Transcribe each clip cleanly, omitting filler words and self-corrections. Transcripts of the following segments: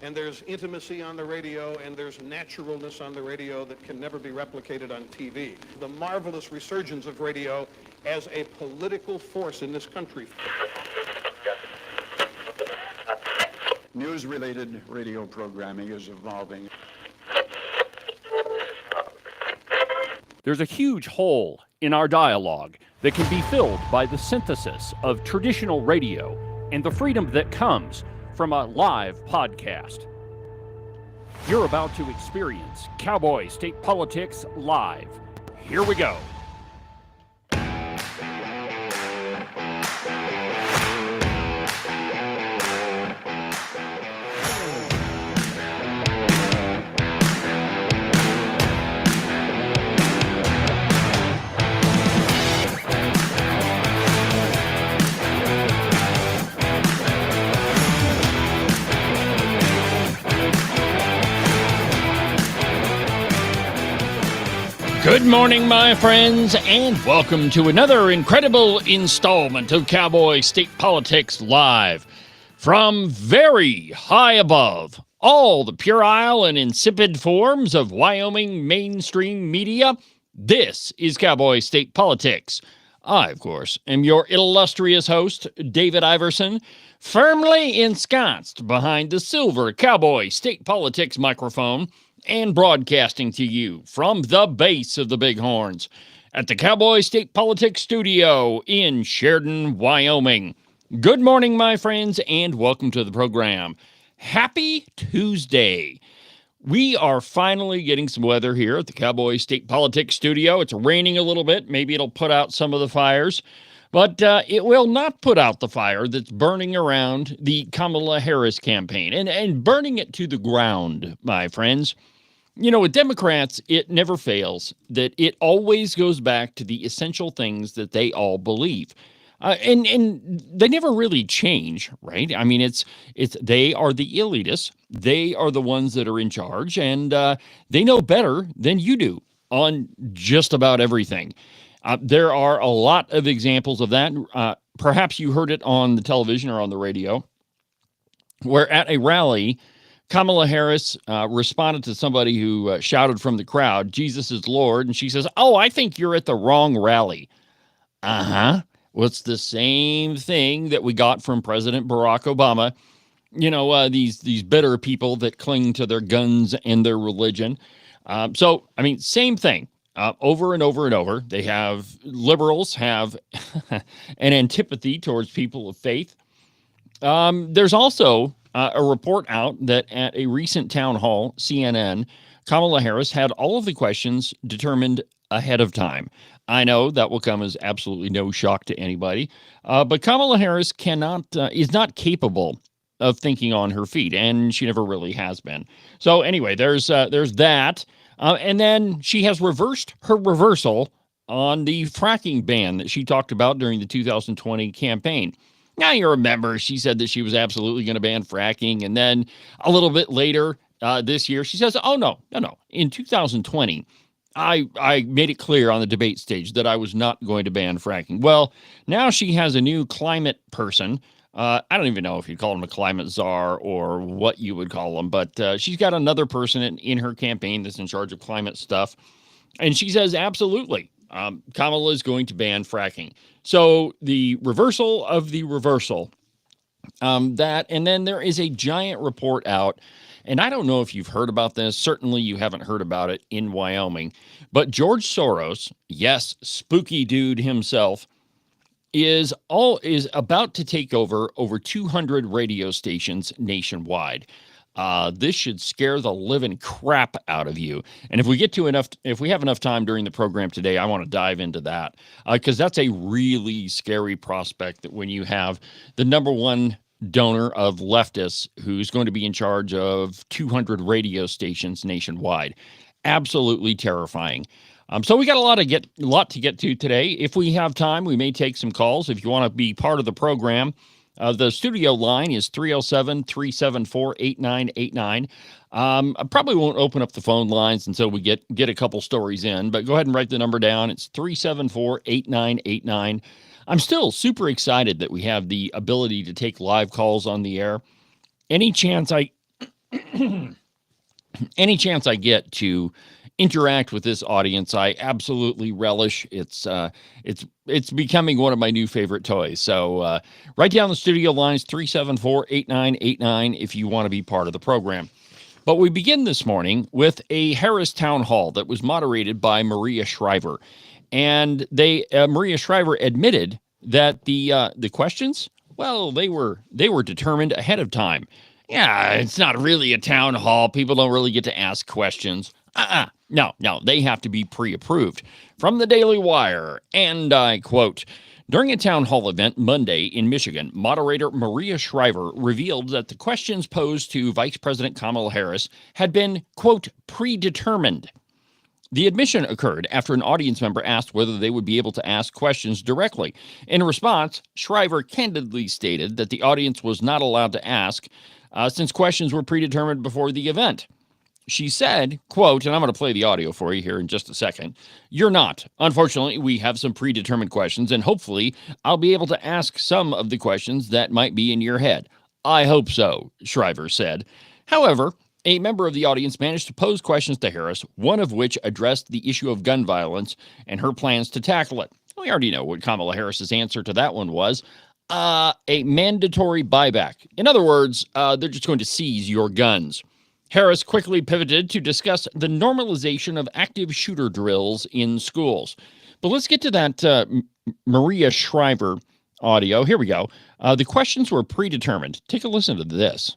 and there's intimacy on the radio, and there's naturalness on the radio that can never be replicated on TV. The marvelous resurgence of radio as a political force in this country. News-related radio programming is evolving. There's a huge hole in our dialogue that can be filled by the synthesis of traditional radio and the freedom that comes from a live podcast. You're about to experience Cowboy State Politics live. Here we go. Good morning, my friends, and welcome to another incredible installment of Cowboy State Politics Live. From very high above all the puerile and insipid forms of Wyoming mainstream media, this is Cowboy State Politics. I, of course, am your illustrious host, David Iverson, firmly ensconced behind the silver Cowboy State Politics microphone, and broadcasting to you from the base of the Bighorns at the Cowboy State Politics Studio in Sheridan, Wyoming. Good morning, my friends, and welcome to the program. Happy Tuesday. We are finally getting some weather here at the Cowboy State Politics Studio. It's raining a little bit. Maybe it'll put out some of the fires, but it will not put out the fire that's burning around the Kamala Harris campaign and burning it to the ground, my friends. You know, with Democrats, it never fails that it always goes back to the essential things that they all believe. And they never really change, right? I mean, it's they are the elitists. They are the ones that are in charge, and they know better than you do on just about everything. There are a lot of examples of that. Perhaps you heard it on the television or on the radio, where at a rally, Kamala Harris responded to somebody who shouted from the crowd, "Jesus is Lord," and she says, "Oh, I think you're at the wrong rally." Uh-huh. Well, it's the same thing that we got from President Barack Obama. You know, these bitter people that cling to their guns and their religion. So, I mean, same thing over and over and over. Liberals have an antipathy towards people of faith. There's also a report out that at a recent town hall, CNN, Kamala Harris had all of the questions determined ahead of time. I know that will come as absolutely no shock to anybody, but Kamala Harris is not capable of thinking on her feet, and she never really has been. So anyway, there's that, and then she has reversed her reversal on the fracking ban that she talked about during the 2020 campaign. Now, you remember, she said that she was absolutely going to ban fracking. And then a little bit later this year, she says, oh, no. In 2020, I made it clear on the debate stage that I was not going to ban fracking. Well, now she has a new climate person. I don't even know if you call him a climate czar or what you would call him, but she's got another person in her campaign that's in charge of climate stuff. And she says, absolutely. Kamala is going to ban fracking. So the reversal of the reversal, and then there is a giant report out, and I don't know if you've heard about this. Certainly you haven't heard about it in Wyoming, but George Soros, yes, spooky dude himself, is about to take over 200 radio stations nationwide. This should scare the living crap out of you. And if we have enough time during the program today, I want to dive into that because that's a really scary prospect that when you have the number one donor of leftists who's going to be in charge of 200 radio stations nationwide. Absolutely terrifying. So we got a lot to get to today. If we have time, we may take some calls. If you want to be part of the program, the studio line is 307-374-8989. I probably won't open up the phone lines until we get a couple stories in, but go ahead and write the number down. It's 374-8989. I'm still super excited that we have the ability to take live calls on the air. Any chance I Any chance I get to interact with this audience, I absolutely relish. It's becoming one of my new favorite toys. So write down the studio lines 374-8989 if you want to be part of the program. But we begin this morning with a Harris town hall that was moderated by Maria Shriver, and Maria Shriver admitted that the questions, well, they were determined ahead of time. Yeah, it's not really a town hall. People don't really get to ask questions. No, they have to be pre-approved. From the Daily Wire, and I quote, during a town hall event Monday in Michigan, moderator Maria Shriver revealed that the questions posed to Vice President Kamala Harris had been, quote, predetermined. The admission occurred after an audience member asked whether they would be able to ask questions directly. In response, Shriver candidly stated that the audience was not allowed to ask since questions were predetermined before the event. She said, quote, and I'm going to play the audio for you here in just a second, "You're not. Unfortunately, we have some predetermined questions, and hopefully I'll be able to ask some of the questions that might be in your head. I hope so," Shriver said. However, a member of the audience managed to pose questions to Harris, one of which addressed the issue of gun violence and her plans to tackle it. We already know what Kamala Harris's answer to that one was. A mandatory buyback. In other words, they're just going to seize your guns. Harris quickly pivoted to discuss the normalization of active shooter drills in schools. But let's get to that Maria Shriver audio. Here we go. The questions were predetermined. Take a listen to this.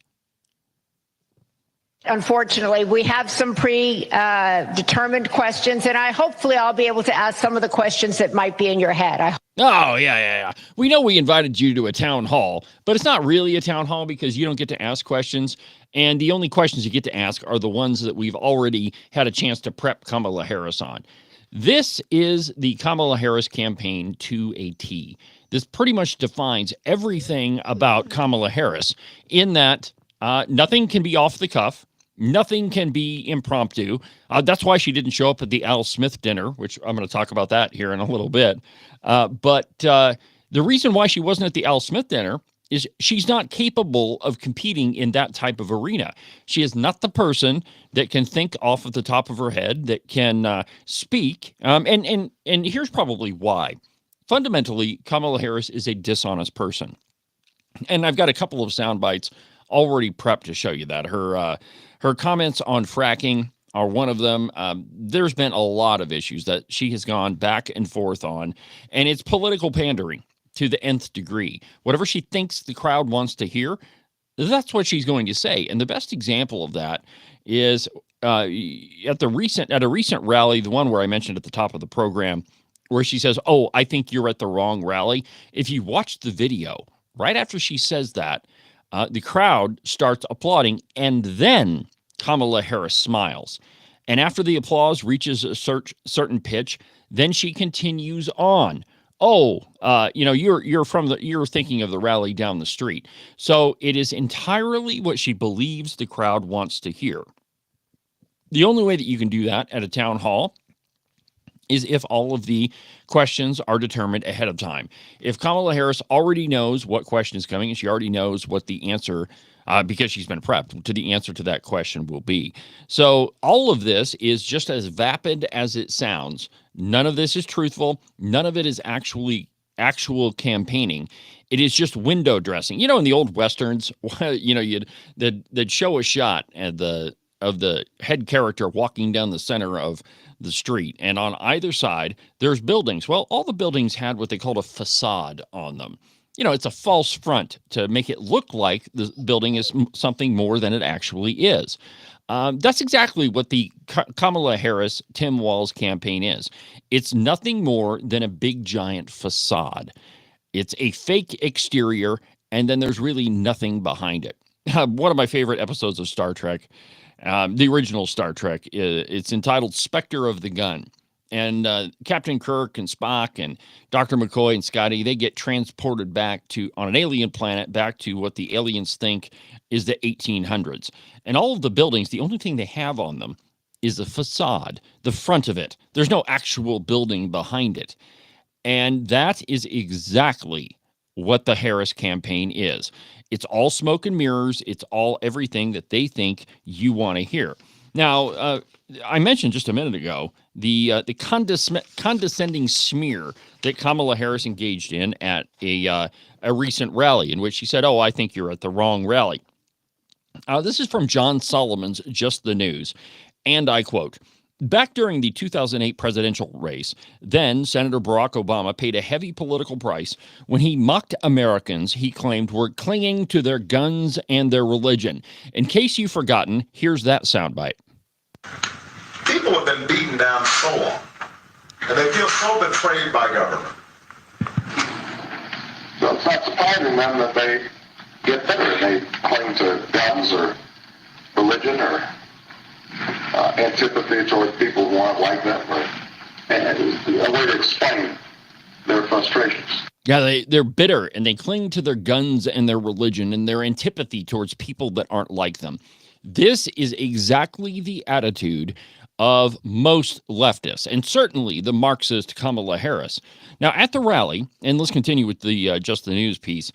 Unfortunately, we have some predetermined questions, and hopefully I'll be able to ask some of the questions that might be in your head. Oh, yeah. We know we invited you to a town hall, but it's not really a town hall because you don't get to ask questions. And the only questions you get to ask are the ones that we've already had a chance to prep Kamala Harris on. This is the Kamala Harris campaign to a T. This pretty much defines everything about Kamala Harris in that nothing can be off the cuff. Nothing can be impromptu. That's why she didn't show up at the Al Smith dinner, which I'm going to talk about that here in a little bit. But the reason why she wasn't at the Al Smith dinner is she's not capable of competing in that type of arena. She is not the person that can think off of the top of her head, that can speak. And here's probably why. Fundamentally, Kamala Harris is a dishonest person. And I've got a couple of sound bites already prepped to show you that. Her comments on fracking are one of them. There's been a lot of issues that she has gone back and forth on, and it's political pandering to the nth degree. Whatever she thinks the crowd wants to hear, that's what she's going to say. And the best example of that is at a recent rally, the one where I mentioned at the top of the program, where she says, "Oh, I think you're at the wrong rally." If you watch the video, right after she says that, the crowd starts applauding, and then Kamala Harris smiles. And after the applause reaches a certain pitch, then she continues on. "Oh, you're thinking of the rally down the street." So it is entirely what she believes the crowd wants to hear. The only way that you can do that at a town hall is if all of the questions are determined ahead of time. If Kamala Harris already knows what question is coming and she already knows what the answer, because she's been prepped, to the answer to that question will be. So all of this is just as vapid as it sounds. None of this is truthful. None of it is actual campaigning. It is just window dressing. In the old Westerns, they'd show a shot of the head character walking down the center of the street, and on either side there's buildings. Well, all the buildings had what they called a facade on them. It's a false front to make it look like the building is something more than it actually is. That's exactly what the Kamala Harris Tim Walz campaign is. It's nothing more than a big giant facade. It's a fake exterior, and then there's really nothing behind it. One of my favorite episodes of Star Trek, the original Star Trek, it's entitled Spectre of the Gun. And Captain Kirk and Spock and Dr. McCoy and Scotty, they get transported back on an alien planet, back to what the aliens think is the 1800s. And all of the buildings, the only thing they have on them is the facade, the front of it. There's no actual building behind it. And that is exactly what the Harris campaign is. It's all smoke and mirrors. It's all everything that they think you want to hear. Now, I mentioned just a minute ago the condescending smear that Kamala Harris engaged in at a recent rally, in which she said, "Oh, I think you're at the wrong rally." This is from John Solomon's Just the News, and I quote, "Back during the 2008 presidential race, then Senator Barack Obama paid a heavy political price when he mocked Americans he claimed were clinging to their guns and their religion. In case you've forgotten, here's that soundbite." People have been beaten down so long, and they feel so betrayed by government. So it's not surprising then that they get bitter. They cling to guns or religion or antipathy towards people who aren't like them, and a way to explain their frustrations. Yeah, they're bitter, and they cling to their guns and their religion and their antipathy towards people that aren't like them. This is exactly the attitude of most leftists, and certainly the Marxist Kamala Harris. Now, at the rally, and let's continue with the Just the News piece.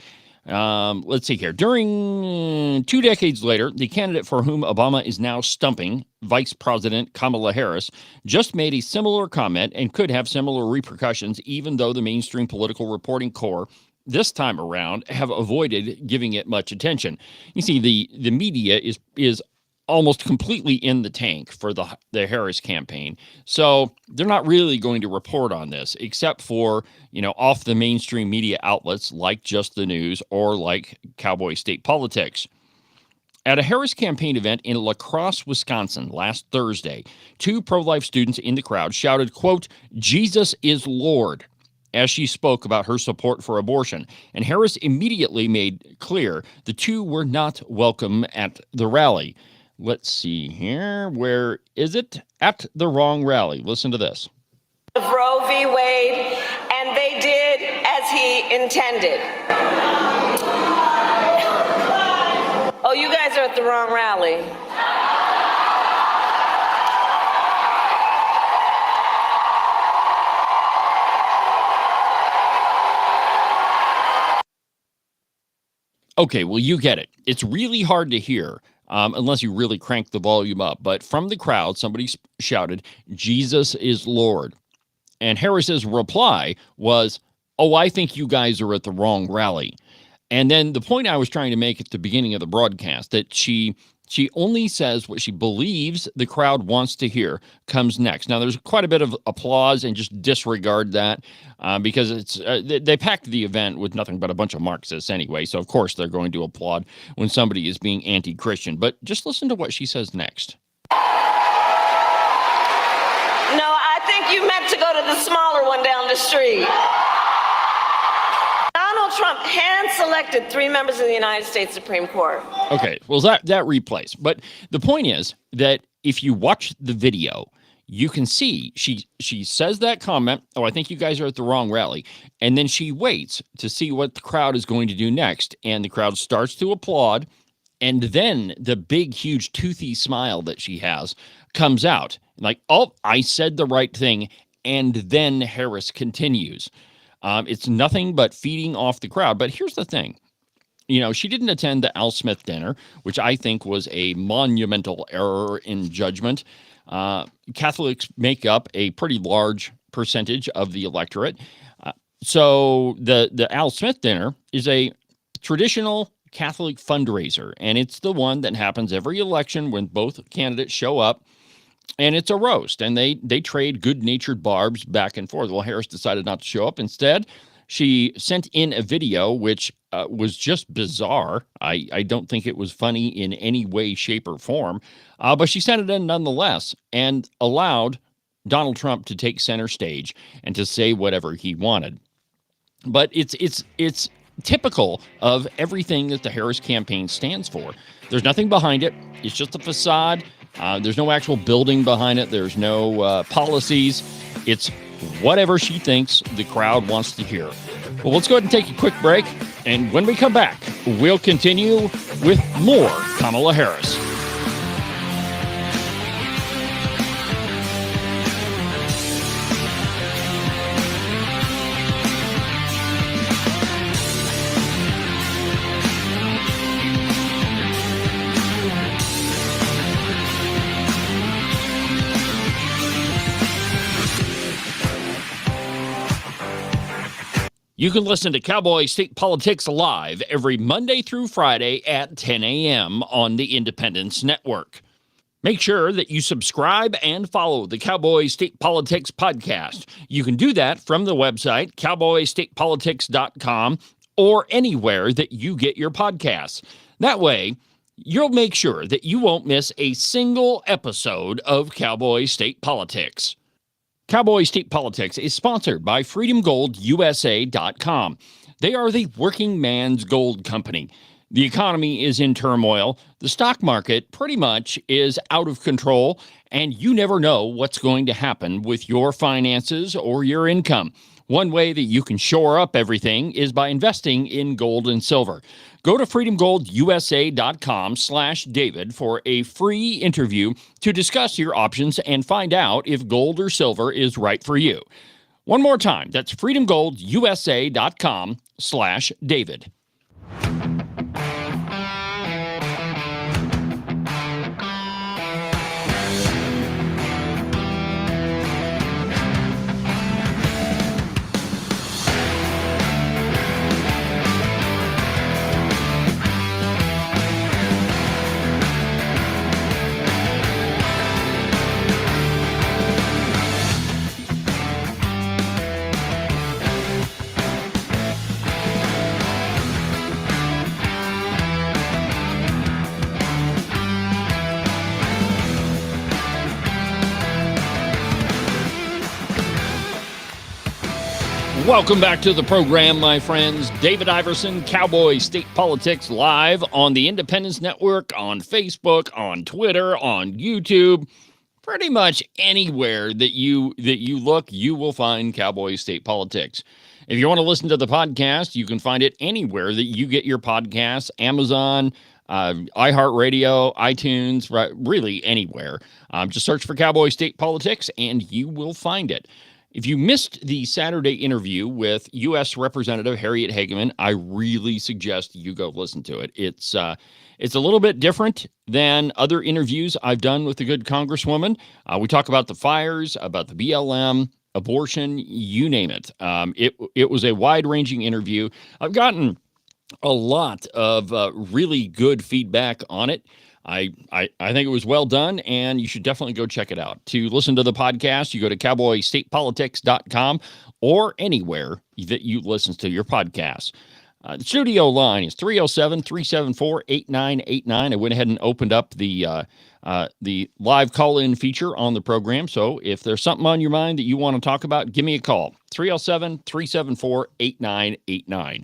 Let's see here. During 2 decades later, the candidate for whom Obama is now stumping, Vice President Kamala Harris, just made a similar comment and could have similar repercussions, even though the mainstream political reporting corps this time around have avoided giving it much attention. You see, the media is almost completely in the tank for the Harris campaign. So they're not really going to report on this, except for, off the mainstream media outlets like Just the News or like Cowboy State Politics. At a Harris campaign event in La Crosse, Wisconsin last Thursday, 2 pro-life students in the crowd shouted, quote, "Jesus is Lord," as she spoke about her support for abortion. And Harris immediately made clear the 2 were not welcome at the rally. Let's see here. Where is it? At the wrong rally. Listen to this. Roe v. Wade, and they did as he intended. Oh, you guys are at the wrong rally. Okay, well, you get it. It's really hard to hear unless you really crank the volume up. But from the crowd, somebody shouted, "Jesus is Lord." And Harris's reply was, "Oh, I think you guys are at the wrong rally." And then the point I was trying to make at the beginning of the broadcast, that she only says what she believes the crowd wants to hear, comes next. Now, there's quite a bit of applause, and just disregard that because it's they packed the event with nothing but a bunch of Marxists anyway. So, of course, they're going to applaud when somebody is being anti-Christian. But just listen to what she says next. No, I think you meant to go to the smaller one down the street. Donald Trump hand-selected 3 members of the United States Supreme Court. Okay, well, that replays. But the point is that if you watch the video, you can see she says that comment, "Oh, I think you guys are at the wrong rally." And then she waits to see what the crowd is going to do next. And the crowd starts to applaud. And then the big, huge, toothy smile that she has comes out. Like, "Oh, I said the right thing." And then Harris continues. It's nothing but feeding off the crowd. But here's the thing. She didn't attend the Al Smith dinner, which I think was a monumental error in judgment. Catholics make up a pretty large percentage of the electorate. So the Al Smith dinner is a traditional Catholic fundraiser, and it's the one that happens every election when both candidates show up. And it's a roast, and they trade good-natured barbs back and forth. Well, Harris decided not to show up. Instead, she sent in a video, which was just bizarre. I don't think it was funny in any way, shape, or form. But she sent it in nonetheless and allowed Donald Trump to take center stage and to say whatever he wanted. But it's typical of everything that the Harris campaign stands for. There's nothing behind it. It's just a facade. There's no actual building behind it. There's no policies. It's whatever she thinks the crowd wants to hear. Well, let's go ahead and take a quick break. And when we come back, we'll continue with more Kamala Harris. You can listen to Cowboy State Politics Live every Monday through Friday at 10 a.m. on the Independence Network. Make sure that you subscribe and follow the Cowboy State Politics podcast. You can do that from the website, cowboystatepolitics.com, or anywhere that you get your podcasts. That way, you'll make sure that you won't miss a single episode of Cowboy State Politics. Cowboy State Politics is sponsored by FreedomGoldUSA.com. They are the working man's gold company. The economy is in turmoil. The stock market pretty much is out of control, and you never know what's going to happen with your finances or your income. One way that you can shore up everything is by investing in gold and silver. Go to freedomgoldusa.com/David for a free interview to discuss your options and find out if gold or silver is right for you. One more time, that's freedomgoldusa.com/David. Welcome back to the program, my friends. David Iverson, Cowboy State Politics Live on the Independence Network, on Facebook, on Twitter, on YouTube. Pretty much anywhere that you look, you will find Cowboy State Politics. If you want to listen to the podcast, you can find it anywhere that you get your podcasts, Amazon, iHeartRadio, iTunes, right, really anywhere. Just search for Cowboy State Politics and you will find it. If you missed the Saturday interview with U.S. Representative Harriet Hageman, I really suggest you go listen to it. It's a little bit different than other interviews I've done with the good Congresswoman. We talk about the fires, about the BLM, abortion, you name it. It was a wide-ranging interview. I've gotten a lot of really good feedback on it. I think it was well done, and you should definitely go check it out. To listen to the podcast, you go to cowboystatepolitics.com or anywhere that you listen to your podcasts. The studio line is 307-374-8989. I went ahead and opened up the live call-in feature on the program, so if there's something on your mind that you want to talk about, give me a call, 307-374-8989.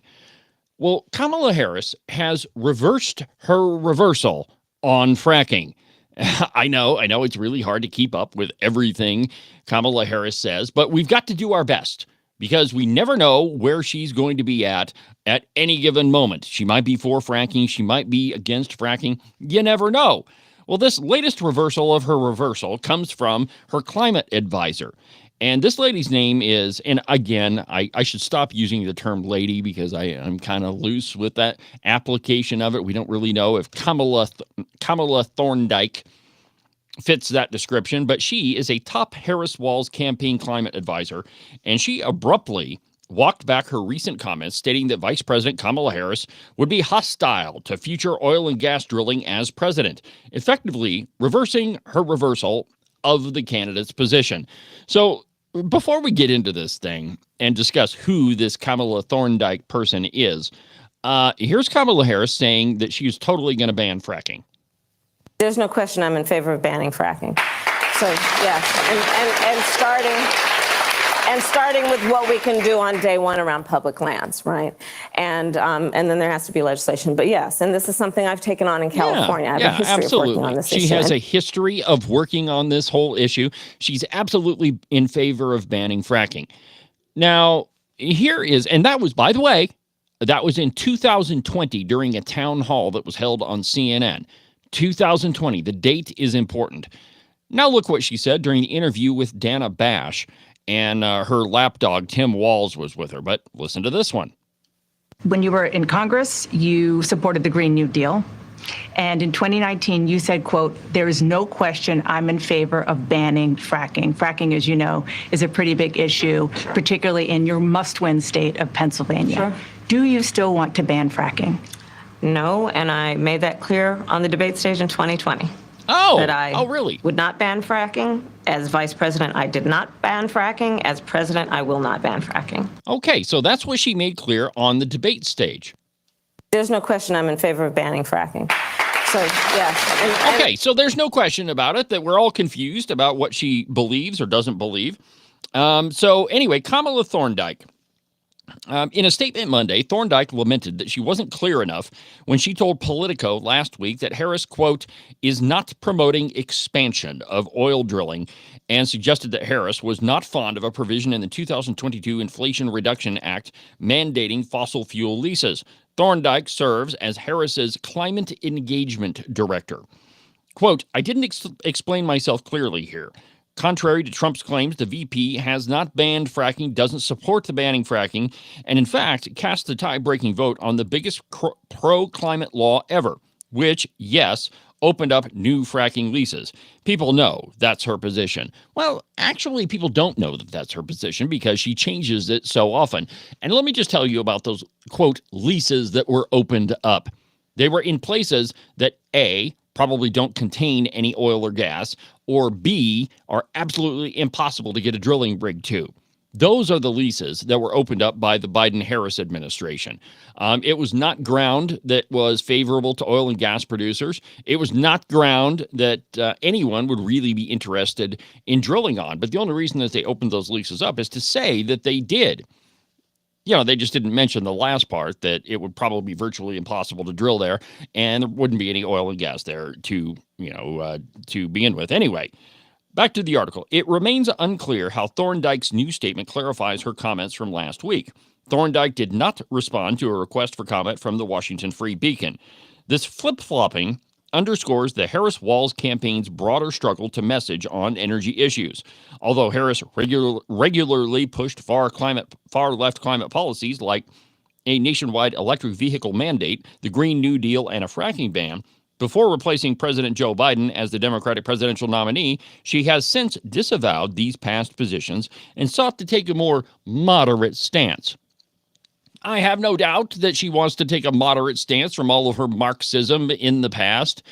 Well, Kamala Harris has reversed her reversal on fracking. I know it's really hard to keep up with everything Kamala Harris says, but we've got to do our best because we never know where she's going to be at any given moment. She might be for fracking. She might be against fracking. You never know. Well, this latest reversal of her reversal comes from her climate advisor. And this lady's name is, and again, I should stop using the term lady because I'm kind of loose with that application of it. We don't really know if Kamala Thorndike fits that description, but she is a top Harris-Walz campaign climate advisor, and she abruptly walked back her recent comments stating that Vice President Kamala Harris would be hostile to future oil and gas drilling as president, effectively reversing her reversal of the candidate's position. So before we get into this thing and discuss who this Kamala Thorndike person is, here's Kamala Harris saying that she's totally going to ban fracking. There's no question I'm in favor of banning fracking. So, yes, and starting with what we can do on day one around public lands, right? And then there has to be legislation. But yes, and this is something I've taken on in California. I have a history of working on this issue. She has a history of working on this whole issue. She's absolutely in favor of banning fracking. Now, here is, and that was, by the way, that was in 2020 during a town hall that was held on CNN. 2020, the date is important. Now look what she said during the interview with Dana Bash, and her lapdog, Tim Walz, was with her. But listen to this one. When you were in Congress, you supported the Green New Deal. And in 2019, you said, quote, "There is no question I'm in favor of banning fracking." Fracking, as you know, is a pretty big issue, particularly in your must-win state of Pennsylvania. Sure. Do you still want to ban fracking? No, and I made that clear on the debate stage in 2020. Oh, that I really? would not ban fracking. As vice president, I did not ban fracking. As president, I will not ban fracking. Okay, so that's what she made clear on the debate stage. There's no question I'm in favor of banning fracking. So, yeah. Okay, so there's no question about it that we're all confused about what she believes or doesn't believe. So anyway, Kamala Thorndike. In a statement Monday, Thorndike lamented that she wasn't clear enough when she told Politico last week that Harris, quote, is not promoting expansion of oil drilling, and suggested that Harris was not fond of a provision in the 2022 Inflation Reduction Act mandating fossil fuel leases. Thorndike serves as Harris's climate engagement director. Quote, I didn't explain myself clearly here. Contrary to Trump's claims, the VP has not banned fracking, doesn't support the banning fracking, and in fact cast the tie-breaking vote on the biggest pro-climate law ever, which, yes, opened up new fracking leases. People know that's her position. Well, actually, people don't know that that's her position because she changes it so often. And let me just tell you about those, quote, leases that were opened up. They were in places that, A, probably don't contain any oil or gas, or B, are absolutely impossible to get a drilling rig to. Those are the leases that were opened up by the Biden-Harris administration. It was not ground that was favorable to oil and gas producers. It was not ground that anyone would really be interested in drilling on. But the only reason that they opened those leases up is to say that they did. You know, they just didn't mention the last part, that it would probably be virtually impossible to drill there, and there wouldn't be any oil and gas there to begin with. Anyway, back to the article. It remains unclear how Thorndike's new statement clarifies her comments from last week. Thorndike did not respond to a request for comment from the Washington Free Beacon. This flip-flopping underscores the Harris-Walz campaign's broader struggle to message on energy issues. Although Harris regularly pushed far-left climate policies like a nationwide electric vehicle mandate, the Green New Deal, and a fracking ban, before replacing President Joe Biden as the Democratic presidential nominee, she has since disavowed these past positions and sought to take a more moderate stance. I have no doubt that she wants to take a moderate stance from all of her Marxism in the past.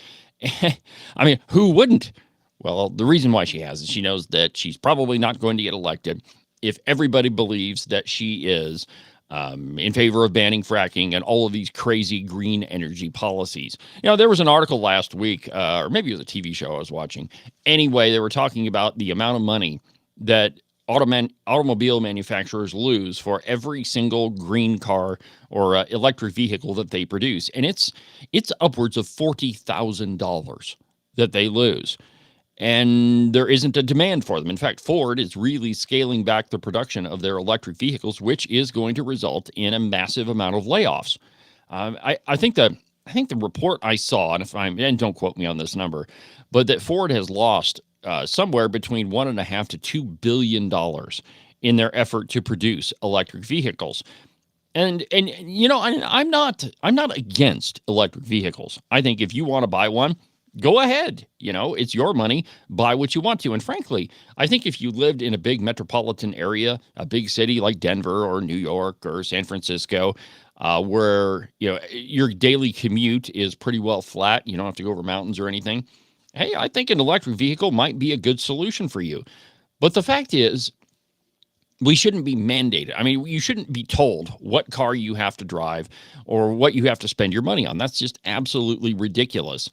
I mean, who wouldn't? Well, the reason why she has is she knows that she's probably not going to get elected if everybody believes that she is in favor of banning fracking and all of these crazy green energy policies. You know, there was an article last week, or maybe it was a TV show I was watching. Anyway, they were talking about the amount of money that automobile manufacturers lose for every single green car or electric vehicle that they produce. And it's upwards of $40,000 that they lose. And there isn't a demand for them. In fact, Ford is really scaling back the production of their electric vehicles, which is going to result in a massive amount of layoffs. I think the report I saw, and don't quote me on this number, but that Ford has lost somewhere between $1.5 to $2 billion in their effort to produce electric vehicles. And you know, I'm not against electric vehicles. I think if you want to buy one, go ahead. You know, it's your money. Buy what you want to. And frankly, I think if you lived in a big metropolitan area, a big city like Denver or New York or San Francisco, where, you know, your daily commute is pretty well flat, you don't have to go over mountains or anything, hey, I think an electric vehicle might be a good solution for you. But the fact is, we shouldn't be mandated. I mean, you shouldn't be told what car you have to drive or what you have to spend your money on. That's just absolutely ridiculous.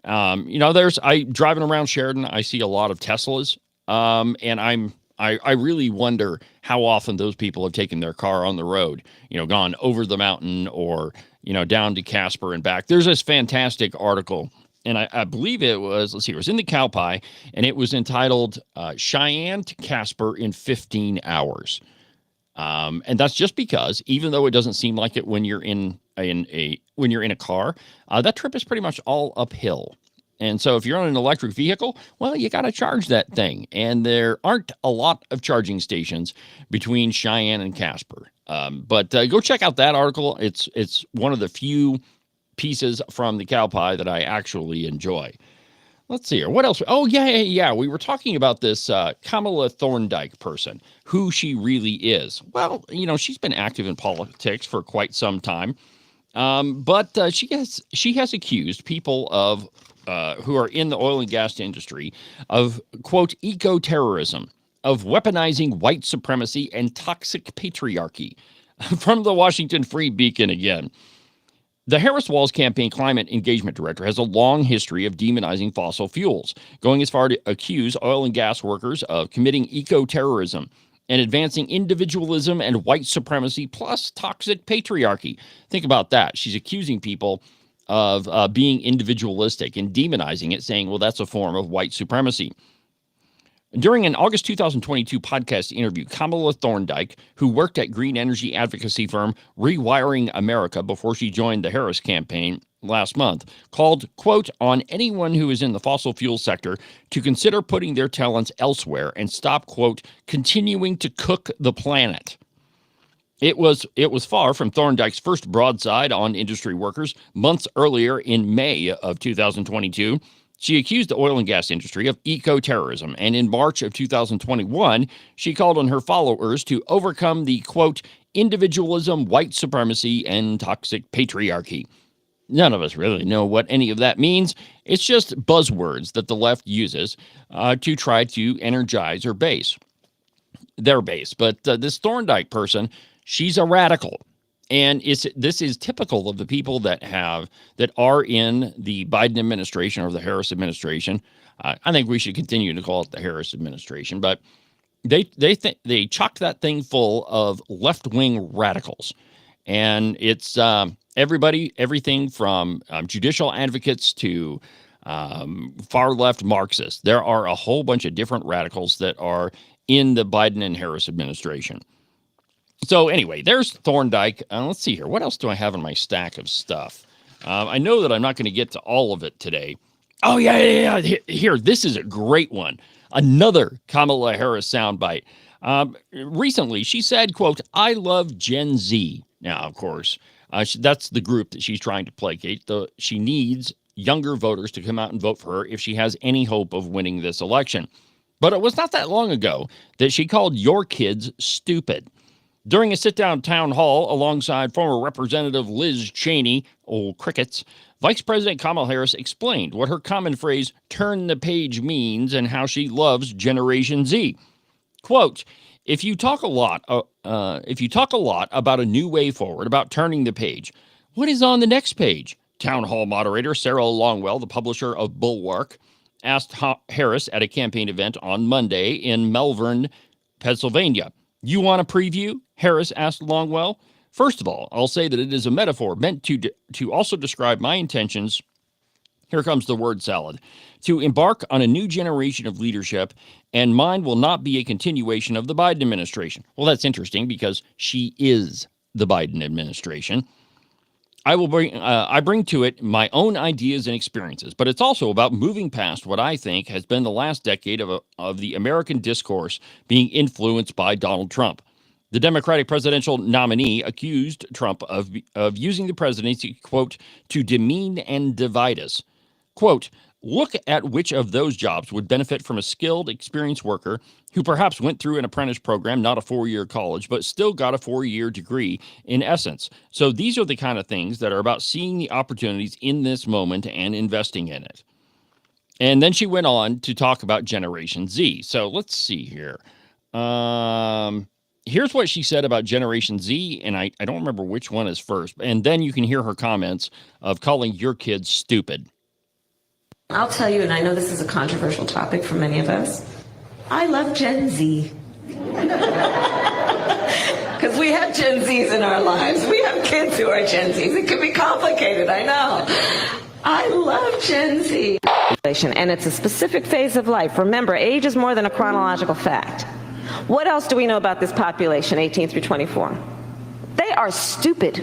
You know, driving around Sheridan, I see a lot of Teslas, and I really wonder how often those people have taken their car on the road, you know, gone over the mountain or, you know, down to Casper and back. There's this fantastic article, and I believe it was in the Cowboy, and it was entitled Cheyenne to Casper in 15 hours. And that's just because, even though it doesn't seem like it when you're in a car, that trip is pretty much all uphill. And so if you're on an electric vehicle, well, you got to charge that thing. And there aren't a lot of charging stations between Cheyenne and Casper. But go check out that article. It's one of the few pieces from the cow pie that I actually enjoy. Let's see here. What else? Oh, yeah. We were talking about this Kamala Thorndike person, who she really is. Well, she's been active in politics for quite some time. But she has accused people of who are in the oil and gas industry of, quote, eco-terrorism, of weaponizing white supremacy and toxic patriarchy. From the Washington Free Beacon again. The Harris-Walz campaign climate engagement director has a long history of demonizing fossil fuels, going as far to accuse oil and gas workers of committing eco-terrorism and advancing individualism and white supremacy plus toxic patriarchy. Think about that. She's accusing people of being individualistic and demonizing it, saying, well, that's a form of white supremacy. During an August 2022 podcast interview, Kamala Thorndike, who worked at green energy advocacy firm Rewiring America before she joined the Harris campaign last month, called, quote, on anyone who is in the fossil fuel sector to consider putting their talents elsewhere and stop, quote, continuing to cook the planet. It was far from Thorndike's first broadside on industry workers. Months earlier, in May of 2022, she accused the oil and gas industry of eco-terrorism, and in March of 2021, she called on her followers to overcome the, quote, individualism, white supremacy, and toxic patriarchy. None of us really know what any of that means. It's just buzzwords that the left uses to try to energize their base. But this Thorndike person, she's a radical. And this is typical of the people that are in the Biden administration or the Harris administration. I think we should continue to call it the Harris administration, but they chocked that thing full of left-wing radicals, and it's everything from judicial advocates to far-left Marxists. There are a whole bunch of different radicals that are in the Biden and Harris administration. So anyway, there's Thorndike. Let's see here. What else do I have in my stack of stuff? I know that I'm not going to get to all of it today. Oh, yeah. Here, this is a great one. Another Kamala Harris soundbite. Recently, she said, quote, I love Gen Z. Now, of course, that's the group that she's trying to placate. She needs younger voters to come out and vote for her if she has any hope of winning this election. But it was not that long ago that she called your kids stupid. During a sit-down town hall alongside former Representative Liz Cheney, old crickets, Vice President Kamala Harris explained what her common phrase, turn the page, means and how she loves Generation Z. Quote, if you talk a lot about a new way forward, about turning the page, what is on the next page? Town hall moderator Sarah Longwell, the publisher of Bulwark, asked Harris at a campaign event on Monday in Malvern, Pennsylvania. You want a preview? Harris asked Longwell. First of all, I'll say that it is a metaphor meant to also describe my intentions. Here comes the word salad. To embark on a new generation of leadership, and mine will not be a continuation of the Biden administration. Well, that's interesting because she is the Biden administration. I bring to it my own ideas and experiences, but it's also about moving past what I think has been the last decade of the American discourse being influenced by Donald Trump. The Democratic presidential nominee accused Trump of using the presidency, quote, to demean and divide us. Quote, look at which of those jobs would benefit from a skilled, experienced worker who perhaps went through an apprentice program, not a 4-year college, but still got a 4-year degree in essence. So these are the kind of things that are about seeing the opportunities in this moment and investing in it. And then she went on to talk about Generation Z. So let's see here. Here's what she said about Generation Z, and I don't remember which one is first. And then you can hear her comments of calling your kids stupid. I'll tell you, and I know this is a controversial topic for many of us, I love Gen Z. Because we have Gen Zs in our lives. We have kids who are Gen Zs. It can be complicated, I know. I love Gen Z. And it's a specific phase of life. Remember, age is more than a chronological fact. What else do we know about this population, 18 through 24? They are stupid.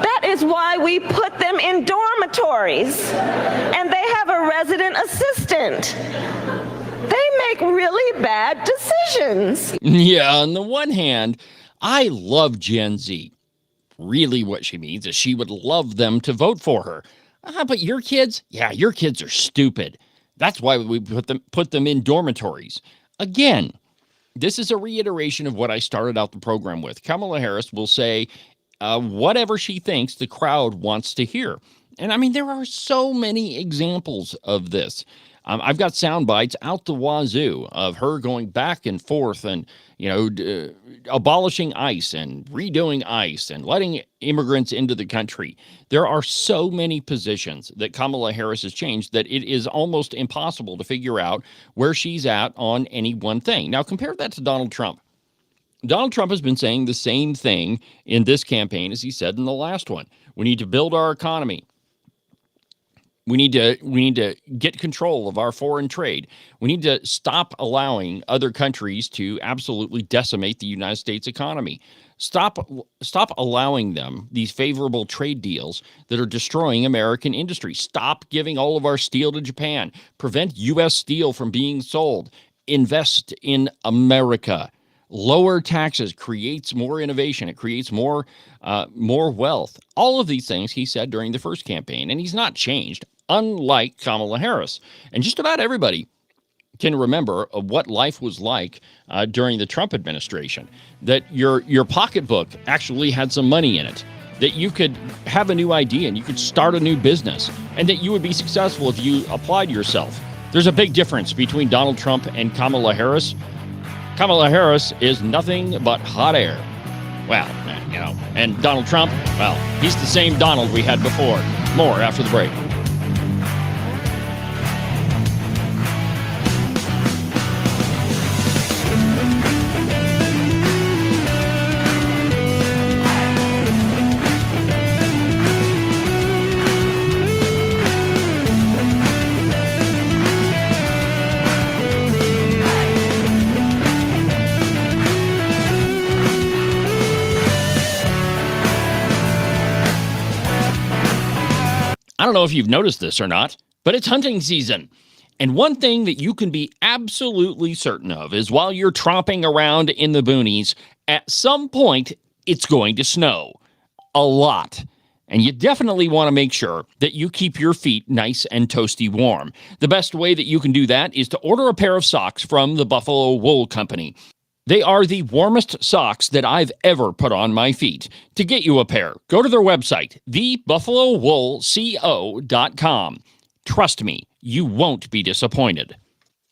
That is why we put them in dormitories, and they have a resident assistant. They make really bad decisions. Yeah, on the one hand, I love Gen Z. Really what she means is she would love them to vote for her. But your kids? Yeah, your kids are stupid. That's why we put them in dormitories. Again, this is a reiteration of what I started out the program with. Kamala Harris will say whatever she thinks the crowd wants to hear. And I mean, there are so many examples of this. I've got sound bites out the wazoo of her going back and forth and, abolishing ICE and redoing ICE and letting immigrants into the country. There are so many positions that Kamala Harris has changed that it is almost impossible to figure out where she's at on any one thing. Now, compare that to Donald Trump. Donald Trump has been saying the same thing in this campaign as he said in the last one. We need to build our economy. We need to get control of our foreign trade. We need to stop allowing other countries to absolutely decimate the United States economy. Stop allowing them these favorable trade deals that are destroying American industry. Stop giving all of our steel to Japan. Prevent U.S. steel from being sold. Invest in America. Lower taxes creates more innovation. It creates more wealth. All of these things he said during the first campaign, and he's not changed, unlike Kamala Harris. And just about everybody can remember what life was like during the Trump administration, that your pocketbook actually had some money in it, that you could have a new idea and you could start a new business, and that you would be successful if you applied yourself. There's a big difference between Donald Trump and Kamala Harris. Kamala Harris is nothing but hot air. Well, and Donald Trump, well, he's the same Donald we had before. More after the break. I don't know if you've noticed this or not, but it's hunting season. And one thing that you can be absolutely certain of is while you're tromping around in the boonies, at some point, it's going to snow. A lot. And you definitely want to make sure that you keep your feet nice and toasty warm. The best way that you can do that is to order a pair of socks from the Buffalo Wool Company. They are the warmest socks that I've ever put on my feet. To get you a pair, go to their website, thebuffalowoolco.com. Trust me, you won't be disappointed.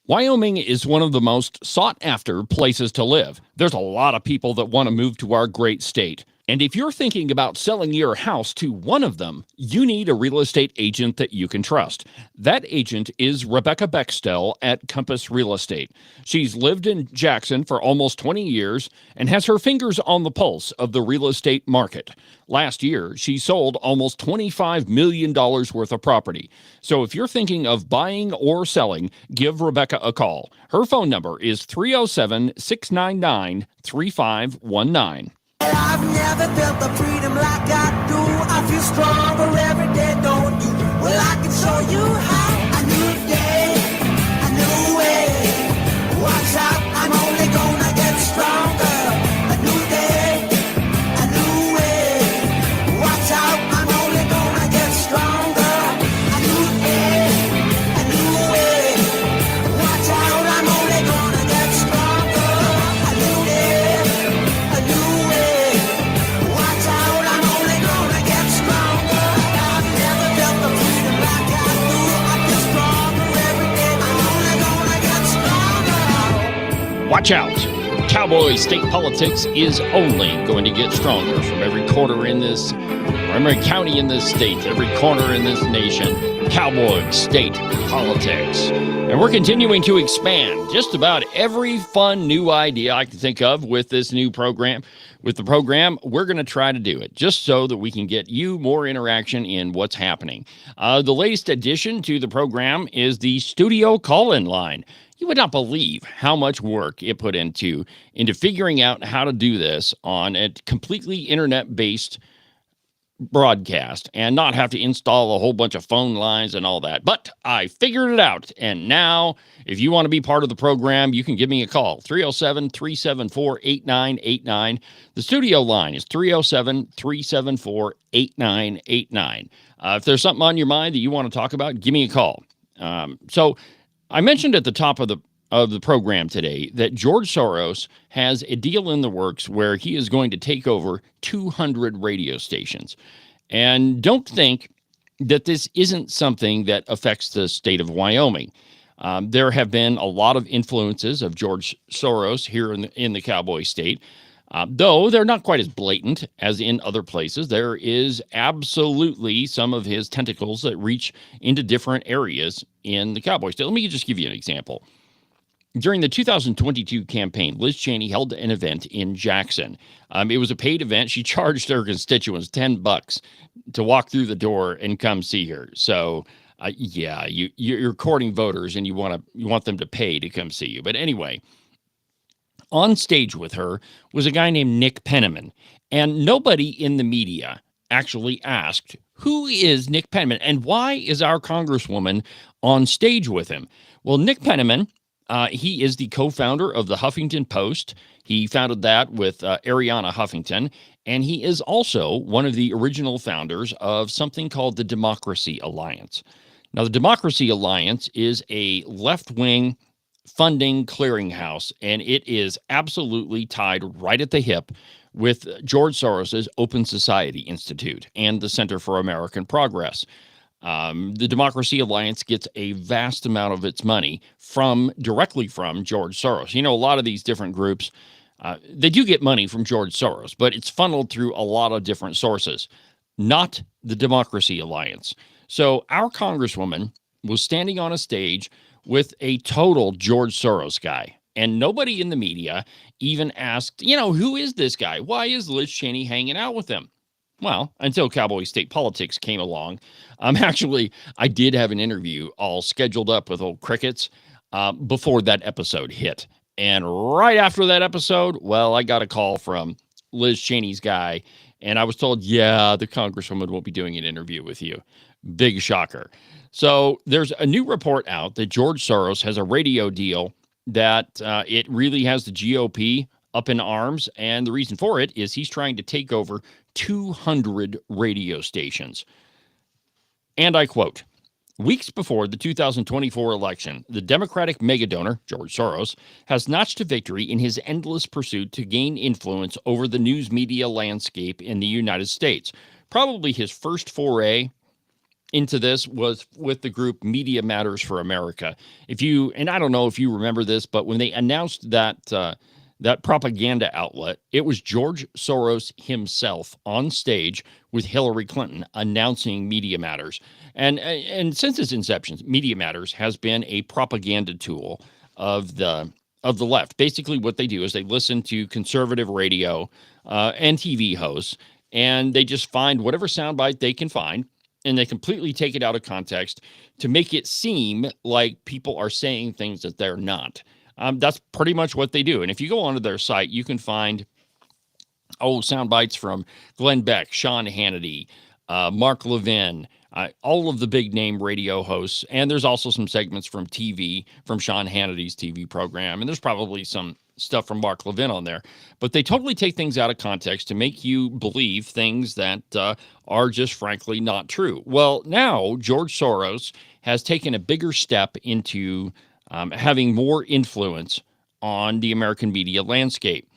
Wyoming is one of the most sought-after places to live. There's a lot of people that want to move to our great state. And if you're thinking about selling your house to one of them, you need a real estate agent that you can trust. That agent is Rebecca Bextel at Compass Real Estate. She's lived in Jackson for almost 20 years and has her fingers on the pulse of the real estate market. Last year, she sold almost $25 million worth of property. So if you're thinking of buying or selling, give Rebecca a call. Her phone number is 307-699-3519. I've never felt the freedom like I do. I feel stronger every day, don't you? Well, I can show you how. A new day, a new way. Watch out, I'm only gonna get stronger. A new day, a new way. Watch out, I'm only gonna get stronger. A new day, a new way. Watch out, I'm only gonna get stronger. A new day, a new way. Watch out, I'm only gonna get stronger. I've never felt the freedom like I do. I feel stronger every day. I'm only gonna get stronger. Watch out! Cowboy state politics is only going to get stronger from every corner in this, from every county in this state, every corner in this nation. Cowboy state politics. And we're continuing to expand just about every fun new idea I can think of with this new program. With the program, we're going to try to do it just so that we can get you more interaction in what's happening. The latest addition to the program is the studio call-in line. You would not believe how much work it put into figuring out how to do this on a completely internet-based broadcast and not have to install a whole bunch of phone lines and all that. But I figured it out. And now, if you want to be part of the program, you can give me a call, 307-374-8989. The studio line is 307-374-8989. If there's something on your mind that you want to talk about, give me a call. So I mentioned at the top of the program today that George Soros has a deal in the works where he is going to take over 200 radio stations. And don't think that this isn't something that affects the state of Wyoming. There have been a lot of influences of George Soros here in the Cowboy state, though they're not quite as blatant as in other places. There is absolutely some of his tentacles that reach into different areas in the Cowboy state. Let me just give you an example. During the 2022 campaign, Liz Cheney held an event in Jackson. It was a paid event. She charged her constituents $10 to walk through the door and come see her. So, you're courting voters, and you want them to pay to come see you. But anyway, on stage with her was a guy named Nick Penniman, and nobody in the media actually asked, who is Nick Penniman, and why is our Congresswoman on stage with him? Well, Nick Penniman, he is the co-founder of the Huffington Post. He founded that with Arianna Huffington, and he is also one of the original founders of something called the Democracy Alliance. Now, the Democracy Alliance is a left-wing funding clearinghouse, and it is absolutely tied right at the hip with George Soros's Open Society Institute and the Center for American Progress. The Democracy Alliance gets a vast amount of its money directly from George Soros. You know, a lot of these different groups, they do get money from George Soros, but it's funneled through a lot of different sources, not the Democracy Alliance. So our Congresswoman was standing on a stage with a total George Soros guy, and nobody in the media even asked, who is this guy? Why is Liz Cheney hanging out with him? Well, until Cowboy State Politics came along. I did have an interview all scheduled up with old crickets before that episode hit. And right after that episode, I got a call from Liz Cheney's guy, and I was told, the Congresswoman won't be doing an interview with you. Big shocker. So there's a new report out that George Soros has a radio deal that it really has the GOP up in arms, and the reason for it is he's trying to take over 200 radio stations. And I quote, weeks before the 2024 election, the Democratic megadonor, George Soros, has notched a victory in his endless pursuit to gain influence over the news media landscape in the United States. Probably his first foray into this was with the group Media Matters for America. And I don't know if you remember this, but when they announced that propaganda outlet, it was George Soros himself on stage with Hillary Clinton announcing Media Matters. And since its inception, Media Matters has been a propaganda tool of the left. Basically, what they do is they listen to conservative radio and TV hosts, and they just find whatever soundbite they can find, and they completely take it out of context to make it seem like people are saying things that they're not. That's pretty much what they do. And if you go onto their site, you can find sound bites from Glenn Beck, Sean Hannity, Mark Levin, all of the big name radio hosts. And there's also some segments from TV, from Sean Hannity's TV program. And there's probably some stuff from Mark Levin on there. But they totally take things out of context to make you believe things that are just frankly not true. Well, now George Soros has taken a bigger step into having more influence on the American media landscape.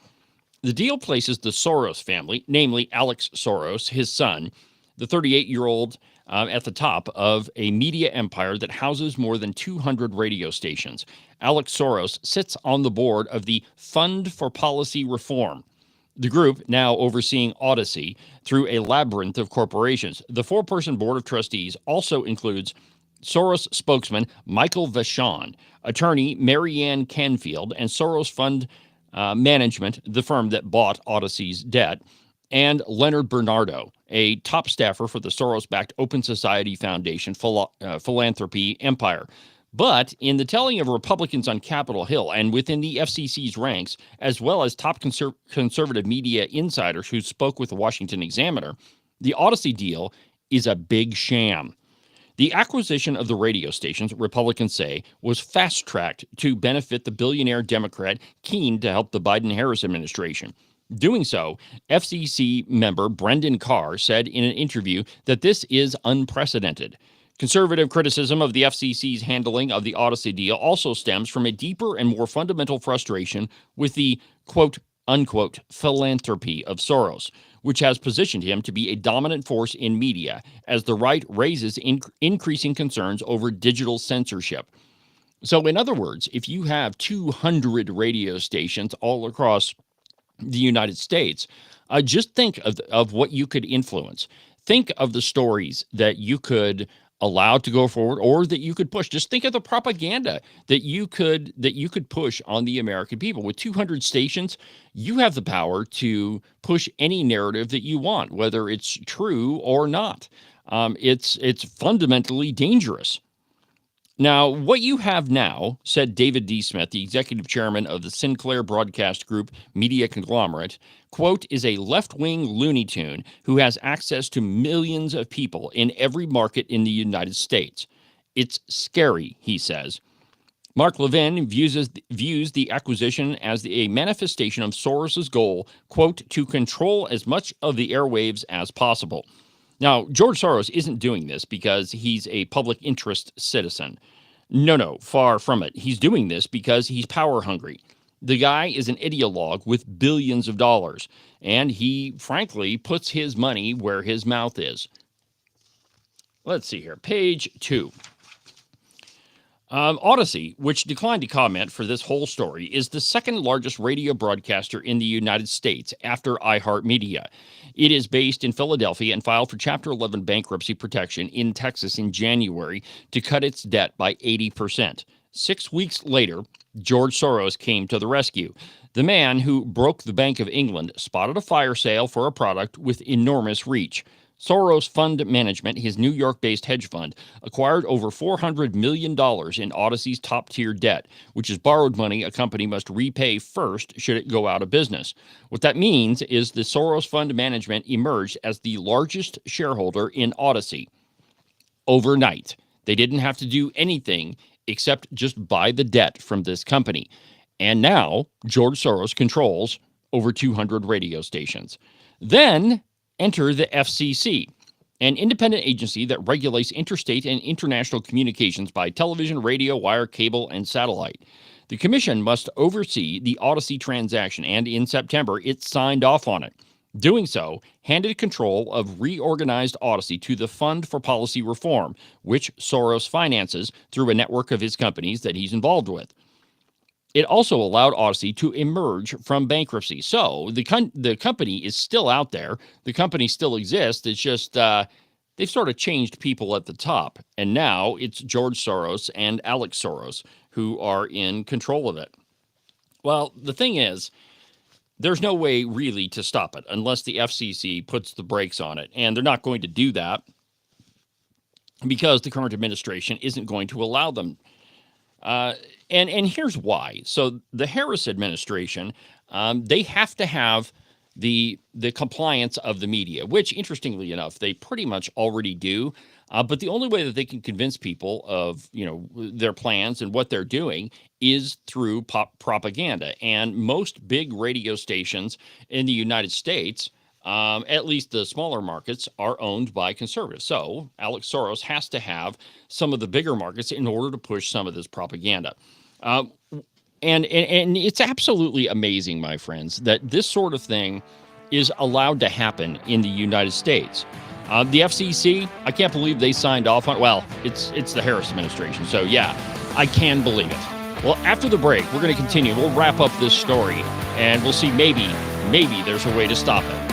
The deal places the Soros family, namely Alex Soros, his son, the 38-year-old, at the top of a media empire that houses more than 200 radio stations. Alex Soros sits on the board of the Fund for Policy Reform, the group now overseeing Odyssey through a labyrinth of corporations. The four-person board of trustees also includes Soros spokesman Michael Vachon, attorney Marianne Canfield, and Soros Fund Management, the firm that bought Odyssey's debt, and Leonard Bernardo, a top staffer for the Soros-backed Open Society Foundation philanthropy empire. But in the telling of Republicans on Capitol Hill and within the FCC's ranks, as well as top conservative media insiders who spoke with the Washington Examiner, The Odyssey deal is a big sham. The acquisition of the radio stations, Republicans say, was fast-tracked to benefit the billionaire Democrat keen to help the Biden-Harris administration. Doing so, FCC member Brendan Carr said in an interview that this is unprecedented. Conservative criticism of the FCC's handling of the Odyssey deal also stems from a deeper and more fundamental frustration with the quote-unquote philanthropy of Soros, which has positioned him to be a dominant force in media as the right raises increasing concerns over digital censorship. So, in other words, if you have 200 radio stations all across the United States, just think of what you could influence. Think of the stories that you could allow to go forward or that you could push. Just think of the propaganda that you could push on the American people. With 200 stations, you have the power to push any narrative that you want, whether it's true or not. It's fundamentally dangerous. Now, what you have now, said David D. Smith, the executive chairman of the Sinclair Broadcast Group media conglomerate, quote, is a left-wing Looney Tune who has access to millions of people in every market in the United States. It's scary, he says. Mark Levin views the acquisition as a manifestation of Soros's goal, quote, to control as much of the airwaves as possible. Now, George Soros isn't doing this because he's a public interest citizen. No, far from it. He's doing this because he's power hungry. The guy is an ideologue with billions of dollars, and he, frankly, puts his money where his mouth is. Let's see here. Page 2. Odyssey, which declined to comment for this whole story, is the second largest radio broadcaster in the United States after iHeartMedia. It is based in Philadelphia and filed for Chapter 11 bankruptcy protection in Texas in January to cut its debt by 80%. 6 weeks later, George Soros came to the rescue. The man who broke the Bank of England spotted a fire sale for a product with enormous reach. Soros Fund Management, his New York-based hedge fund, acquired over $400 million in Odyssey's top-tier debt, which is borrowed money a company must repay first should it go out of business. What that means is the Soros Fund Management emerged as the largest shareholder in Odyssey overnight. They didn't have to do anything except just buy the debt from this company. And now George Soros controls over 200 radio stations. Then enter the FCC, an independent agency that regulates interstate and international communications by television, radio, wire, cable, and satellite. The commission must oversee the Odyssey transaction, and in September, it signed off on it. Doing so handed control of reorganized Odyssey to the Fund for Policy Reform, which Soros finances through a network of his companies that he's involved with. It also allowed Odyssey to emerge from bankruptcy. So the company is still out there. The company still exists. It's just they've sort of changed people at the top. And now it's George Soros and Alex Soros who are in control of it. Well, the thing is, there's no way really to stop it unless the FCC puts the brakes on it. And they're not going to do that because the current administration isn't going to allow them. And here's why. So the Harris administration, they have to have the compliance of the media, which, interestingly enough, they pretty much already do. But the only way that they can convince people of, their plans and what they're doing is through propaganda. And most big radio stations in the United States, at least the smaller markets, are owned by conservatives. So Alex Soros has to have some of the bigger markets in order to push some of this propaganda. And it's absolutely amazing, my friends, that this sort of thing is allowed to happen in the United States. The FCC, I can't believe they signed off on it. Well, it's the Harris administration. So, yeah, I can believe it. Well, after the break, we're going to continue. We'll wrap up this story, and we'll see maybe there's a way to stop it.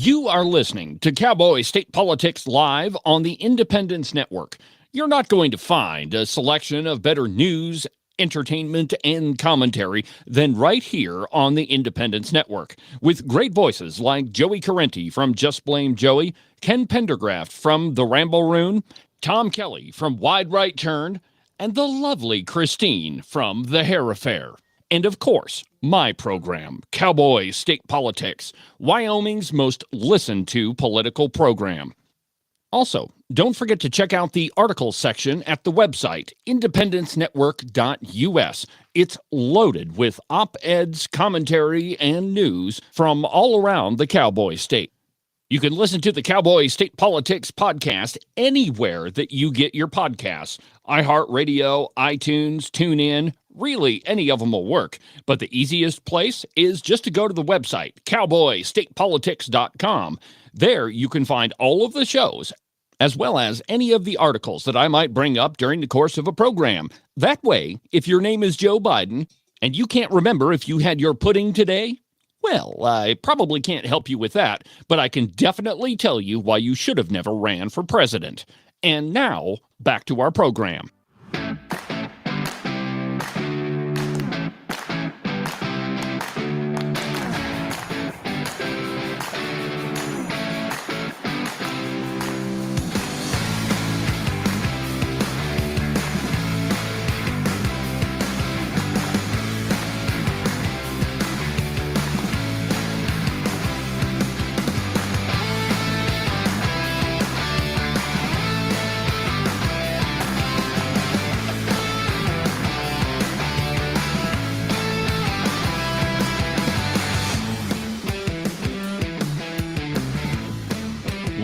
You are listening to Cowboy State Politics Live on the Independence Network. You're not going to find a selection of better news, entertainment, and commentary than right here on the Independence Network, with great voices like Joey Carenti from Just Blame Joey, Ken Pendergraft from The Ramble Room, Tom Kelly from Wide Right Turn, and the lovely Christine from The Hair Affair. And of course, my program, Cowboy State Politics, Wyoming's most listened to political program. Also, don't forget to check out the articles section at the website, independencenetwork.us. It's loaded with op-eds, commentary, and news from all around the Cowboy State. You can listen to the Cowboy State Politics podcast anywhere that you get your podcasts. iHeartRadio, iTunes, TuneIn, really any of them will work. But the easiest place is just to go to the website, cowboystatepolitics.com. There you can find all of the shows, as well as any of the articles that I might bring up during the course of a program. That way, if your name is Joe Biden and you can't remember if you had your pudding today, well, I probably can't help you with that, but I can definitely tell you why you should have never ran for president. And now, back to our program.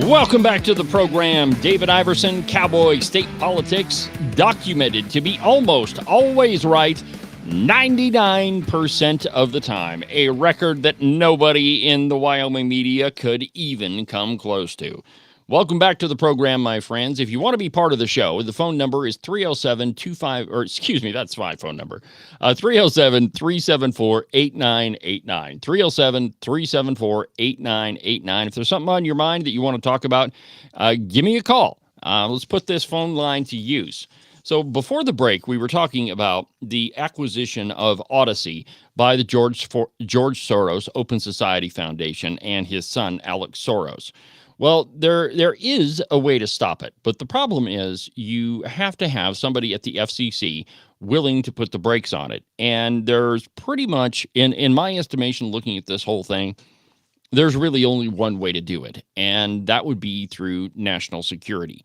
Welcome back to the program. David Iverson, Cowboy State Politics, documented to be almost always right 99% of the time, a record that nobody in the Wyoming media could even come close to. Welcome back to the program, my friends. If you want to be part of the show, the phone number is 307-25, that's my phone number, 307-374-8989, 307-374-8989. If there's something on your mind that you want to talk about, give me a call. Let's put this phone line to use. So before the break, we were talking about the acquisition of Odyssey by the George Soros Open Society Foundation and his son, Alex Soros. Well, there is a way to stop it, but the problem is you have to have somebody at the FCC willing to put the brakes on it. And there's pretty much, in my estimation, looking at this whole thing, there's really only one way to do it, and that would be through national security.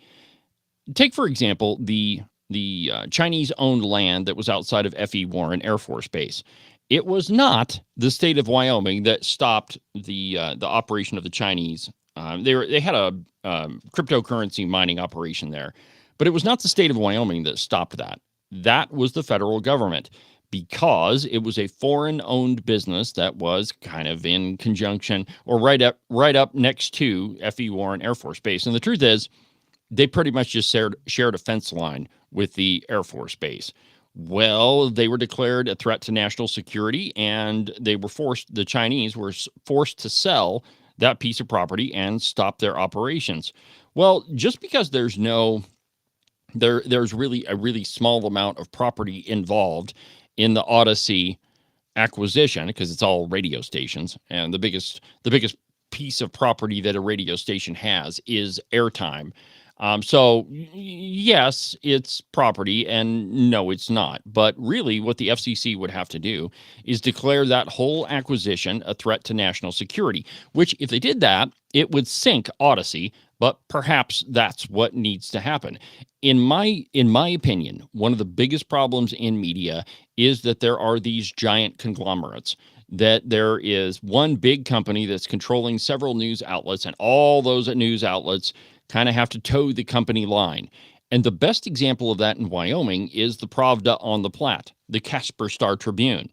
Take, for example, the Chinese-owned land that was outside of F.E. Warren Air Force Base. It was not the state of Wyoming that stopped the operation of the Chinese. They had a cryptocurrency mining operation there, but it was not the state of Wyoming that stopped that. That was the federal government, because it was a foreign-owned business that was kind of in conjunction or right up next to F.E. Warren Air Force Base. And the truth is, they pretty much just shared a fence line with the Air Force Base. Well, they were declared a threat to national security, and the Chinese were forced to sell that piece of property and stop their operations. Well, just because there's really a really small amount of property involved in the Odyssey acquisition, because it's all radio stations, and the biggest piece of property that a radio station has is airtime. So yes, it's property, and no, it's not. But really what the FCC would have to do is declare that whole acquisition a threat to national security, which if they did that, it would sink Odyssey, but perhaps that's what needs to happen. In my opinion, one of the biggest problems in media is that there are these giant conglomerates, that there is one big company that's controlling several news outlets, and all those news outlets kind of have to toe the company line. And the best example of that in Wyoming is the Pravda on the Platte, the Casper Star Tribune.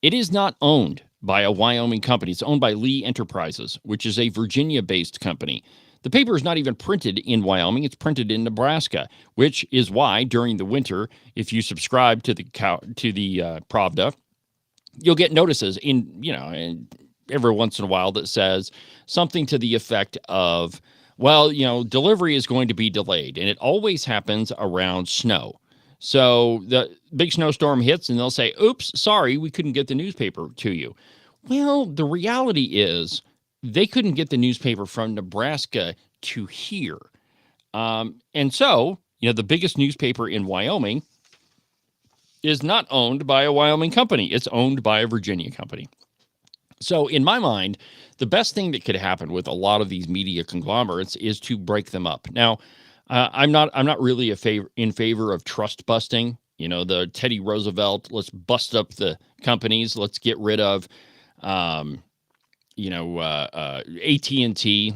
It is not owned by a Wyoming company. It's owned by Lee Enterprises, which is a Virginia-based company. The paper is not even printed in Wyoming. It's printed in Nebraska, which is why during the winter, if you subscribe to the Pravda, you'll get notices in every once in a while that says something to the effect of, well, delivery is going to be delayed, and it always happens around snow. So the big snowstorm hits and they'll say, oops, sorry, we couldn't get the newspaper to you. Well, the reality is they couldn't get the newspaper from Nebraska to here. And so, the biggest newspaper in Wyoming is not owned by a Wyoming company. It's owned by a Virginia company. So in my mind, the best thing that could happen with a lot of these media conglomerates is to break them up. Now, I'm not really in favor of trust busting. The Teddy Roosevelt, let's bust up the companies. Let's get rid of, AT&T.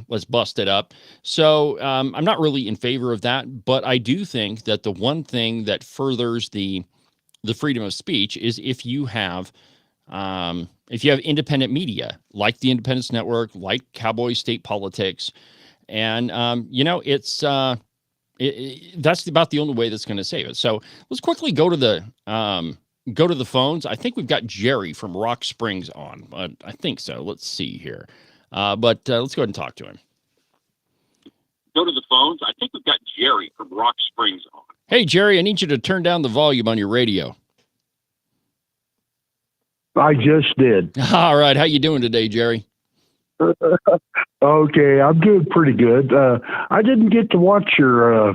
Let's bust it up. So I'm not really in favor of that. But I do think that the one thing that furthers the freedom of speech is if you have independent media, like the Independence Network, like Cowboy State Politics, and that's about the only way that's going to save it. So let's quickly go to the phones. I think we've got Jerry from Rock Springs on. I think so. Let's see here. But let's go ahead and talk to him. Go to the phones. I think we've got Jerry from Rock Springs on. Hey, Jerry, I need you to turn down the volume on your radio. I just did. All right. How you doing today, Jerry? Okay, I'm doing pretty good. I didn't get to watch your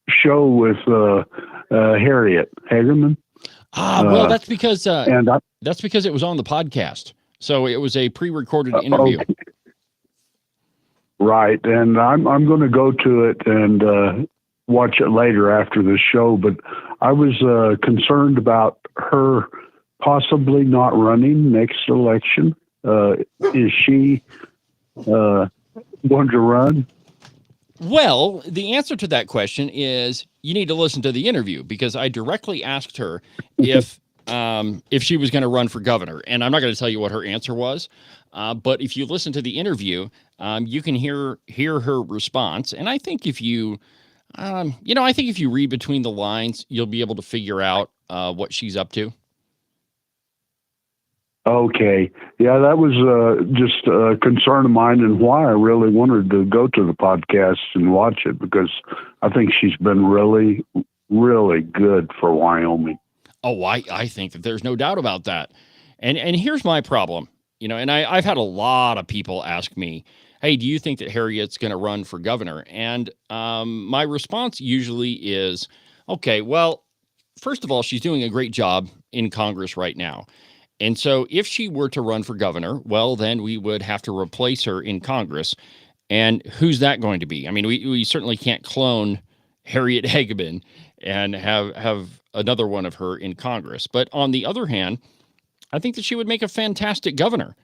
show with Harriet Hageman. Well, that's because that's because it was on the podcast. So it was a pre-recorded interview. Okay. Right, and I'm going to go to it and watch it later after the show. But I was concerned about her possibly not running next election. Is she going to run? Well, the answer to that question is you need to listen to the interview, because I directly asked her if she was going to run for governor, and I'm not going to tell you what her answer was. But if you listen to the interview, you can hear her response. And I think if you read between the lines, you'll be able to figure out what she's up to. Okay. Yeah, that was just a concern of mine, and why I really wanted to go to the podcast and watch it, because I think she's been really, really good for Wyoming. Oh, I think that there's no doubt about that. And here's my problem, and I've had a lot of people ask me, hey, do you think that Harriet's going to run for governor? And my response usually is, okay, well, first of all, she's doing a great job in Congress right now. And so if she were to run for governor, well, then we would have to replace her in Congress. And who's that going to be? I mean, we certainly can't clone Harriet Hageman and have another one of her in Congress. But on the other hand, I think that she would make a fantastic governor.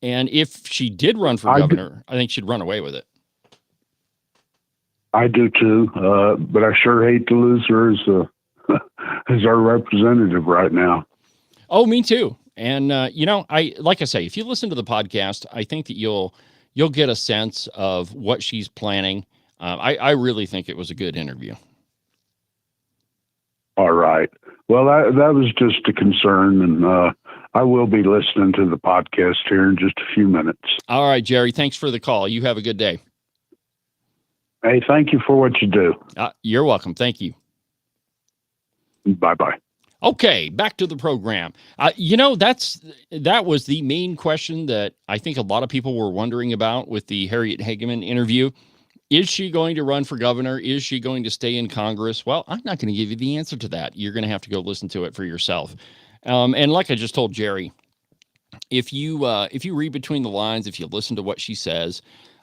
And if she did run for governor, I think she'd run away with it. I do too. But I sure hate to lose her as our representative right now. Oh, me too. And, like I say, if you listen to the podcast, I think that you'll get a sense of what she's planning. I really think it was a good interview. All right. Well, that was just a concern, and I will be listening to the podcast here in just a few minutes. All right, Jerry. Thanks for the call. You have a good day. Hey, thank you for what you do. You're welcome. Thank you. Bye-bye. Okay, back to the program. That was the main question that I think a lot of people were wondering about with the Harriet Hageman interview. Is she going to run for governor? Is she going to stay in Congress? Well, I'm not going to give you the answer to that. You're going to have to go listen to it for yourself. And like I just told Jerry, if you read between the lines, if you listen to what she says,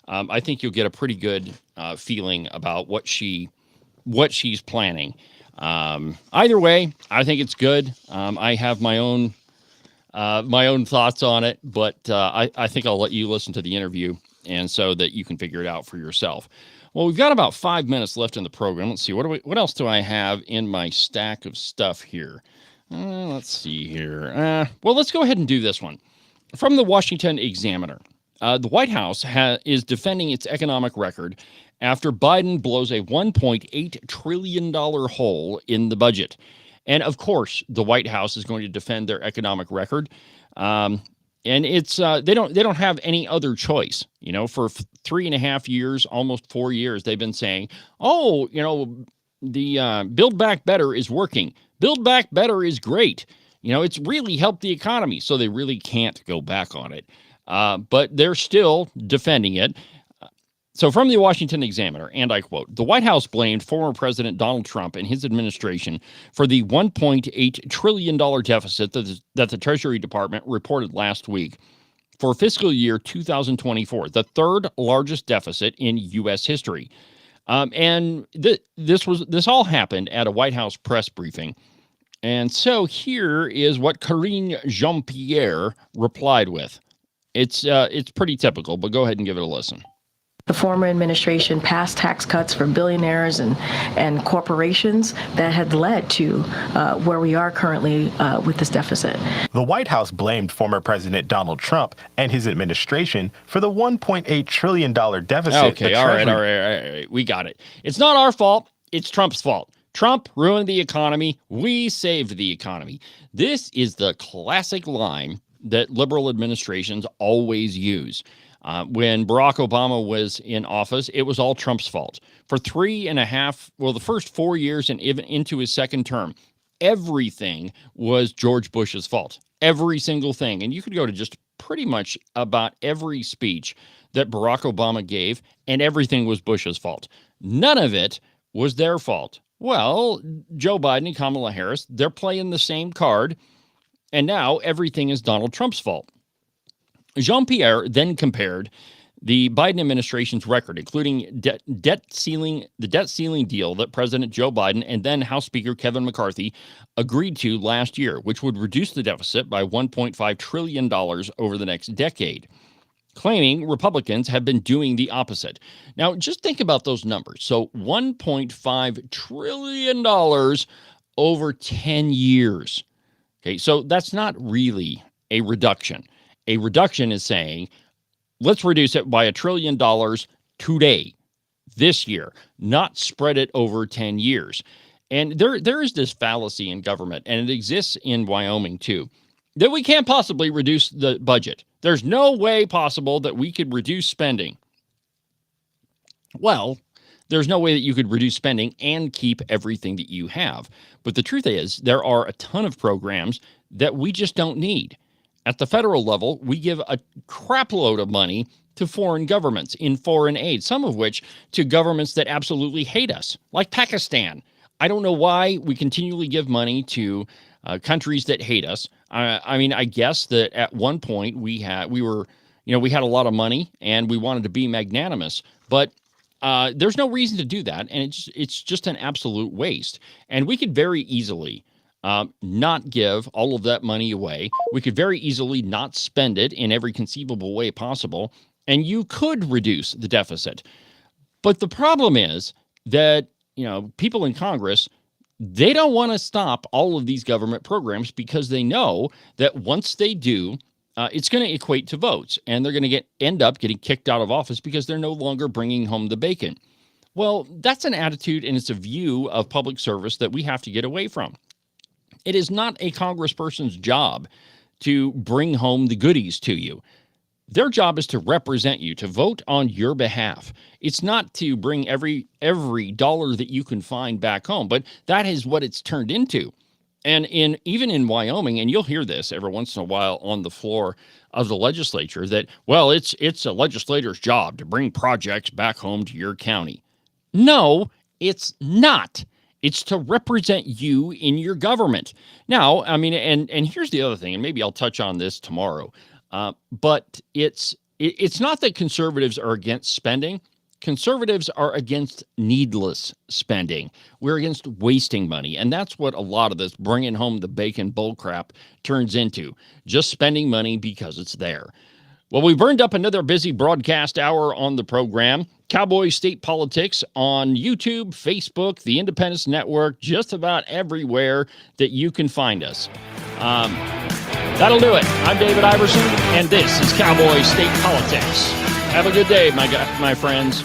I think you'll get a pretty good feeling about what she's planning. Either way, I think it's good. I have my own thoughts on it, but I think I'll let you listen to the interview, and so that you can figure it out for yourself. Well, we've got about 5 minutes left in the program. Let's see, what else do I have in my stack of stuff here? Let's see here. Well, let's go ahead and do this one. From the Washington Examiner, the White House is defending its economic record after Biden blows a $1.8 trillion hole in the budget. And of course, the White House is going to defend their economic record. And And it's they don't have any other choice. For 3.5 years, almost 4 years, they've been saying, the Build Back Better is working. Build Back Better is great. It's really helped the economy, so they really can't go back on it. But they're still defending it. So from the Washington Examiner, and I quote, the White House blamed former President Donald Trump and his administration for the $1.8 trillion deficit that the Treasury Department reported last week for fiscal year 2024, the third largest deficit in U.S. history. And this all happened at a White House press briefing. And so here is what Karine Jean-Pierre replied with. It's pretty typical, but go ahead and give it a listen. The former administration passed tax cuts for billionaires and corporations that had led to where we are currently with this deficit. The White House blamed former President Donald Trump and his administration for the $1.8 trillion deficit. Okay, all right. We got it. It's not our fault. It's Trump's fault. Trump ruined the economy. We saved the economy. This is the classic line that liberal administrations always use. When Barack Obama was in office, it was all Trump's fault. For the first 4 years and even into his second term, everything was George Bush's fault. Every single thing. And you could go to just pretty much about every speech that Barack Obama gave, and everything was Bush's fault. None of it was their fault. Well, Joe Biden and Kamala Harris, they're playing the same card, and now everything is Donald Trump's fault. Jean-Pierre then compared the Biden administration's record, including the debt ceiling deal that President Joe Biden and then House Speaker Kevin McCarthy agreed to last year, which would reduce the deficit by $1.5 trillion over the next decade, claiming Republicans have been doing the opposite. Now, just think about those numbers. So $1.5 trillion over 10 years. Okay, so that's not really a reduction. A reduction is saying, let's reduce it by $1 trillion today, this year, not spread it over 10 years. And there is this fallacy in government, and it exists in Wyoming too, that we can't possibly reduce the budget. There's no way possible that we could reduce spending. Well, there's no way that you could reduce spending and keep everything that you have. But the truth is, there are a ton of programs that we just don't need. At the federal level, we give a crap load of money to foreign governments in foreign aid, some of which to governments that absolutely hate us, like Pakistan. I don't know why we continually give money to countries that hate us. I guess that at one point we had a lot of money and we wanted to be magnanimous, but there's no reason to do that, and it's just an absolute waste. And we could very easily not give all of that money away. We could very easily not spend it in every conceivable way possible, and you could reduce the deficit. But the problem is that, people in Congress, they don't want to stop all of these government programs because they know that once they do, it's going to equate to votes, and they're going to end up getting kicked out of office because they're no longer bringing home the bacon. Well, that's an attitude and it's a view of public service that we have to get away from. It is not a congressperson's job to bring home the goodies to you. Their job is to represent you, to vote on your behalf. It's not to bring every dollar that you can find back home, but that is what it's turned into. And even in Wyoming, and you'll hear this every once in a while on the floor of the legislature, that, well, it's a legislator's job to bring projects back home to your county. No, it's not. It's to represent you in your government. Now, and here's the other thing, and maybe I'll touch on this tomorrow, but it's not that conservatives are against spending. Conservatives are against needless spending. We're against wasting money, and that's what a lot of this bringing home the bacon bullcrap turns into, just spending money because it's there. Well, we burned up another busy broadcast hour on the program. Cowboy State Politics on YouTube, Facebook, the Independence Network, just about everywhere that you can find us. That'll do it. I'm David Iverson, and this is Cowboy State Politics. Have a good day, my friends.